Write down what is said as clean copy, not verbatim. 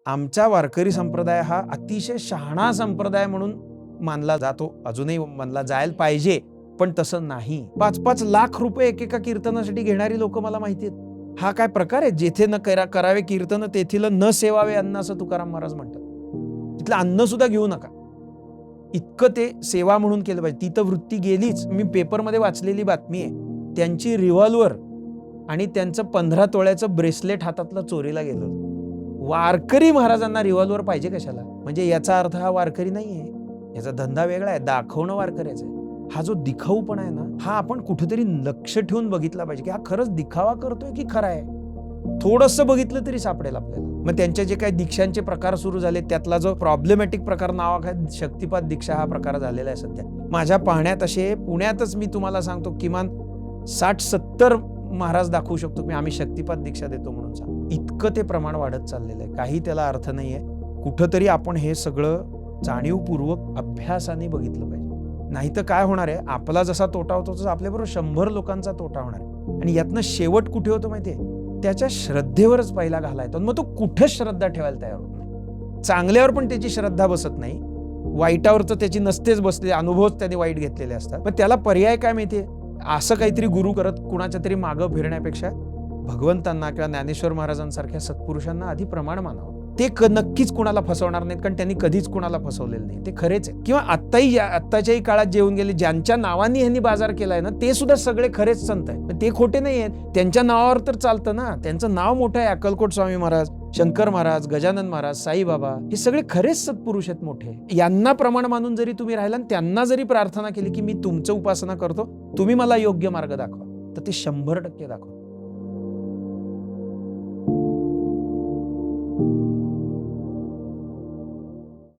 आमचा वारकरी संप्रदाय हा अतिशय शहाणा संप्रदाय म्हणून मानला जातो, अजूनही मानला जायला पाहिजे, पण तसं नाही. 5-5 लाख रुपये एकेका कीर्तनासाठी घेणारी लोक मला माहिती आहेत. हा काय प्रकार आहे? जेथे न करावे कीर्तन तेथील न सेवावे अन्न, असं तुकाराम महाराज म्हणतात. तिथलं अन्न सुद्धा घेऊ नका, इतकं ते सेवा म्हणून केलं पाहिजे. ती तर वृत्ती गेलीच. मी पेपरमध्ये वाचलेली बातमी आहे, त्यांची रिव्हॉल्वर आणि त्यांचं 15 तोळ्याचं ब्रेसलेट हातातलं चोरीला गेलं. वारकरी महाराजांना रिव्हॉल्वर पाहिजे कशाला? म्हणजे याचा अर्थ हा वारकरी नाहीये, याचा धंदा वेगळा आहे, दाखवणं वारकऱ्याचं आहे. हा जो दिखाऊपणा आहे ना, हा आपण कुठेतरी लक्ष ठेवून बघितला पाहिजे की हा खरंच दिखावा करतोय की खरा आहे. थोडंसं बघितलं तरी सापडेल आपल्याला. मग त्यांचे जे काही दीक्षांचे प्रकार सुरू झाले, त्यातला जो प्रॉब्लेमॅटिक प्रकार नावाखाली शक्तिपात दीक्षा हा प्रकार झालेला आहे सध्या. माझ्या पाहण्यात असे पुण्यातच मी तुम्हाला सांगतो किमान 60-70 महाराज दाखवू शकतो की आम्ही शक्तिपात दीक्षा देतो म्हणून सांग. इतकं ते प्रमाण वाढत चाललेलं आहे. काही त्याला अर्थ नाहीये. कुठंतरी आपण हे सगळं जाणीवपूर्वक अभ्यासाने बघितलं पाहिजे. नाही तर काय होणार आहे, आपला जसा तोटा होतो तसा आपल्याबरोबर 100 लोकांचा तोटा होणार आहे. आणि यातनं शेवट कुठे होतो माहितीये? त्याच्या श्रद्धेवरच पहिला घाला येतो. मग तो कुठेच श्रद्धा ठेवायला तयार होत नाही. चांगल्यावर पण त्याची श्रद्धा बसत नाही, वाईटावर तर त्याची नसतेच बसले, अनुभवच त्याने वाईट घेतलेले असतात. पण त्याला पर्याय काय माहितीये? असं काहीतरी गुरु करत कुणाच्या तरी मागं फिरण्यापेक्षा भगवंतांना किंवा ज्ञानेश्वर महाराजांसारख्या सत्पुरुषांना आधी प्रमाण मानावं. ते नक्कीच कुणाला फसवणार नाहीत, कारण त्यांनी कधीच कुणाला फसवलेलं नाही. ते खरेच आहे. किंवा आत्ताच्याही काळात जे येऊन गेले, ज्यांच्या नावाने ह्यांनी बाजार केलाय ना, ते सुद्धा सगळे खरेच संत आहेत. ते खोटे नाही आहेत. त्यांच्या नावावर तर चालतं ना. त्यांचं नाव मोठं आहे. अक्कलकोट स्वामी महाराज, शंकर महाराज, गजानन महाराज, साईबाबा, हे सगळे खरेच सत्पुरुष आहेत मोठे. यांना प्रमाण मानून जरी तुम्ही राहिला आणि त्यांना जरी प्रार्थना केली की मी तुमचं उपासना करतो, तुम्ही मला योग्य मार्ग दाखवा, तर ते 100% दाखवा.